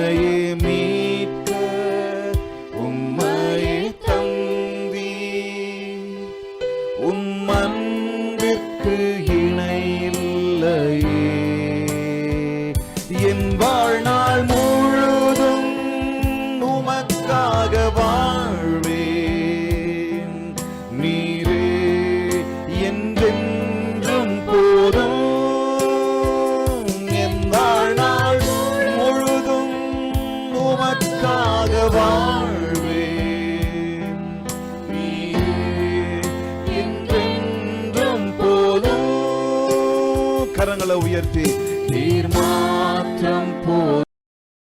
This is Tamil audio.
என்னையே மீட்க உம்மையே தந்தி. உம் அன்பிற்கு இணையில்லையே. என் வாழ்நாள் முழுதும் உமக்காக வாழ்வேன். நீரே என்றென்றும் போதும். என் வாழ்நாள் முழுதும் உமக்காக வாழ்வேன். நீரே என்றென்றும் போதும். கரங்களை உயர்த்தி நீர் மாற்றம் போதும்.